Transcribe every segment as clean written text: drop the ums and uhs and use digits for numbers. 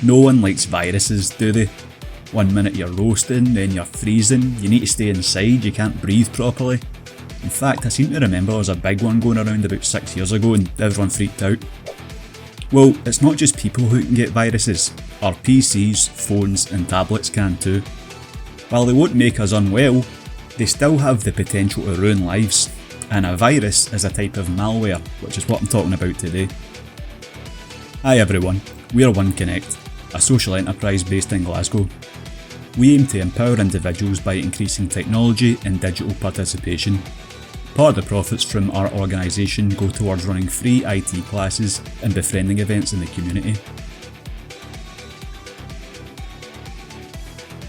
No one likes viruses, do they? One minute you're roasting, then you're freezing, you need to stay inside, you can't breathe properly. In fact, I seem to remember there was a big one going around about 6 years ago and everyone freaked out. Well, it's not just people who can get viruses, our PCs, phones and tablets can too. While they won't make us unwell, they still have the potential to ruin lives, and a virus is a type of malware, which is what I'm talking about today. Hi everyone, we're OneConnect, a social enterprise based in Glasgow. We aim to empower individuals by increasing technology and digital participation. Part of the profits from our organisation go towards running free IT classes and befriending events in the community.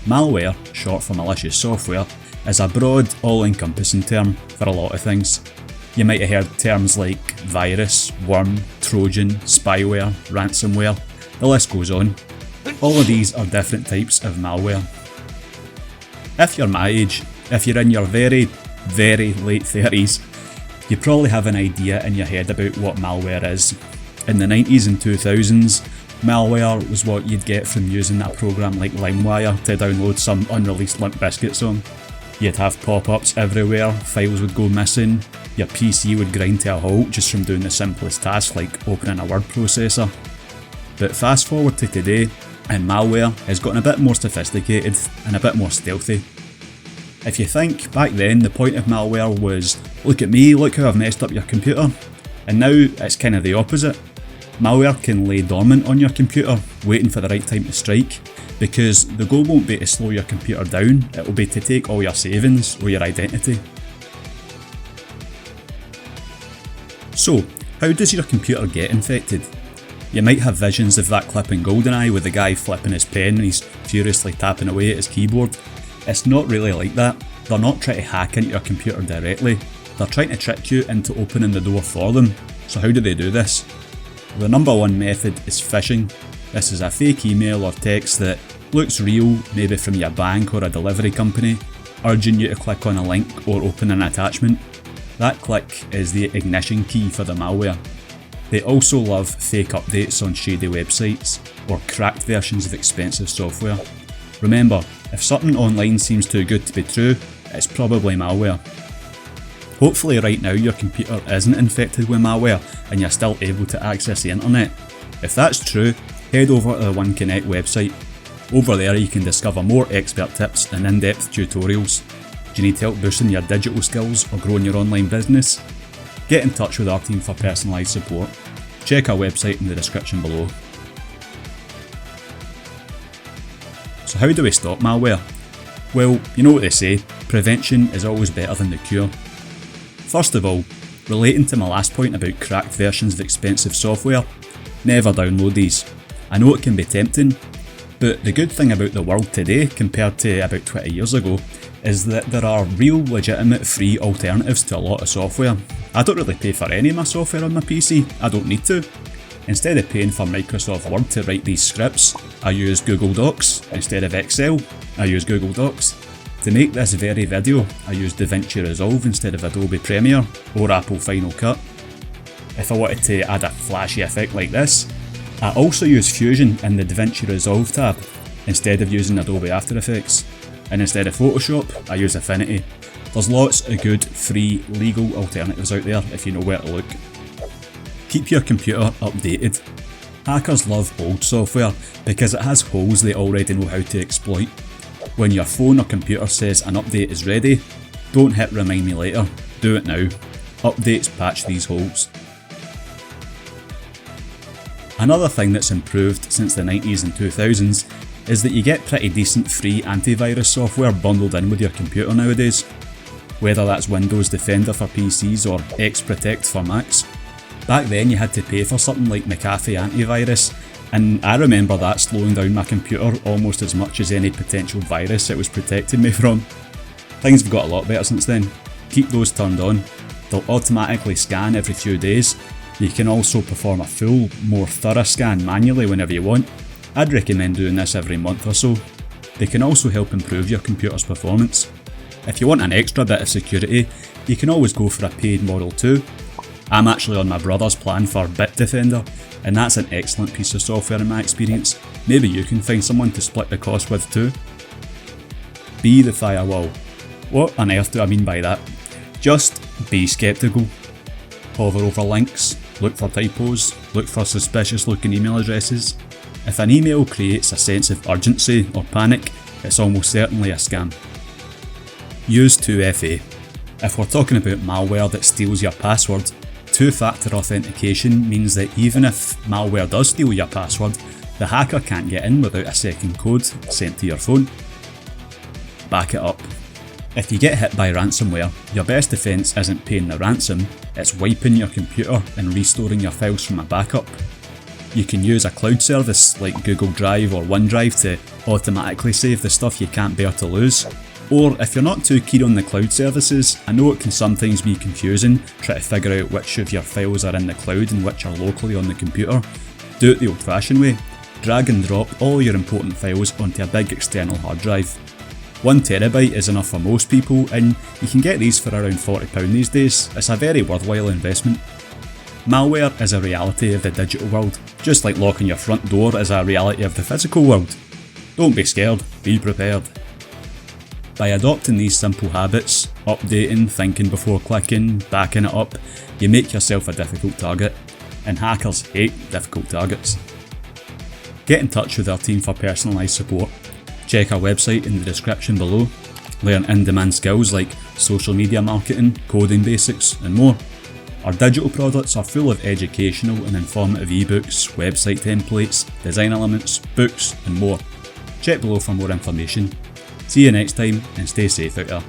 Malware, short for malicious software, is a broad, all-encompassing term for a lot of things. You might have heard terms like virus, worm, trojan, spyware, ransomware, the list goes on. All of these are different types of malware. If you're my age, if you're in your very late 30s, you probably have an idea in your head about what malware is. In the 90s and 2000s, malware was what you'd get from using a program like LimeWire to download some unreleased Limp Bizkit song. You'd have pop-ups everywhere, files would go missing, your PC would grind to a halt just from doing the simplest task like opening a word processor. But fast forward to today, and malware has gotten a bit more sophisticated and a bit more stealthy. If you think, back then the point of malware was, look at me, look how I've messed up your computer, and now it's kind of the opposite. Malware can lay dormant on your computer, waiting for the right time to strike, because the goal won't be to slow your computer down, it will be to take all your savings or your identity. So, how does your computer get infected? You might have visions of that clip in GoldenEye with the guy flipping his pen and he's furiously tapping away at his keyboard. It's not really like that. They're not trying to hack into your computer directly, they're trying to trick you into opening the door for them. So how do they do this? The number one method is phishing. This is a fake email or text that looks real, maybe from your bank or a delivery company, urging you to click on a link or open an attachment. That click is the ignition key for the malware. They also love fake updates on shady websites or cracked versions of expensive software. Remember, if something online seems too good to be true, it's probably malware. Hopefully right now your computer isn't infected with malware and you're still able to access the internet. If that's true, head over to the OneConnect website. Over there you can discover more expert tips and in-depth tutorials. Do you need help boosting your digital skills or growing your online business? Get in touch with our team for personalised support. Check our website in the description below. So how do we stop malware? Well, you know what they say, prevention is always better than the cure. First of all, relating to my last point about cracked versions of expensive software, never download these. I know it can be tempting, but the good thing about the world today compared to about 20 years ago is that there are real legitimate free alternatives to a lot of software. I don't really pay for any of my software on my PC, I don't need to. Instead of paying for Microsoft Word to write these scripts, I use Google Docs. Instead of Excel, I use Google Docs. To make this very video, I use DaVinci Resolve instead of Adobe Premiere or Apple Final Cut. If I wanted to add a flashy effect like this, I also use Fusion in the DaVinci Resolve tab instead of using Adobe After Effects. And instead of Photoshop, I use Affinity. There's lots of good, free, legal alternatives out there if you know where to look. Keep your computer updated. Hackers love old software because it has holes they already know how to exploit. When your phone or computer says an update is ready, don't hit remind me later, do it now. Updates patch these holes. Another thing that's improved since the 90s and 2000s is that you get pretty decent free antivirus software bundled in with your computer nowadays. Whether that's Windows Defender for PCs or X-Protect for Macs. Back then you had to pay for something like McAfee Antivirus, and I remember that slowing down my computer almost as much as any potential virus it was protecting me from. Things have got a lot better since then. Keep those turned on. They'll automatically scan every few days. You can also perform a full, more thorough scan manually whenever you want. I'd recommend doing this every month or so. They can also help improve your computer's performance. If you want an extra bit of security, you can always go for a paid model too. I'm actually on my brother's plan for Bitdefender, and that's an excellent piece of software in my experience. maybe you can find someone to split the cost with too. Be the firewall. What on earth do I mean by that? Just be skeptical. Hover over links, look for typos, look for suspicious looking email addresses. If an email creates a sense of urgency or panic, it's almost certainly a scam. Use 2FA. If we're talking about malware that steals your password, two-factor authentication means that even if malware does steal your password, the hacker can't get in without a second code sent to your phone. Back it up. If you get hit by ransomware, your best defence isn't paying the ransom, it's wiping your computer and restoring your files from a backup. You can use a cloud service like Google Drive or OneDrive to automatically save the stuff you can't bear to lose. Or if you're not too keen on the cloud services, I know it can sometimes be confusing trying to figure out which of your files are in the cloud and which are locally on the computer. Do it the old fashioned way. Drag and drop all your important files onto a big external hard drive. 1 terabyte is enough for most people, and you can get these for around £40 these days. It's a very worthwhile investment. Malware is a reality of the digital world, just like locking your front door is a reality of the physical world. Don't be scared, be prepared. By adopting these simple habits, updating, thinking before clicking, backing it up, you make yourself a difficult target, and hackers hate difficult targets. Get in touch with our team for personalised support. Check our website in the description below. Learn in-demand skills like social media marketing, coding basics, and more. Our digital products are full of educational and informative ebooks, website templates, design elements, books, and more. Check below for more information. See you next time and stay safe out there.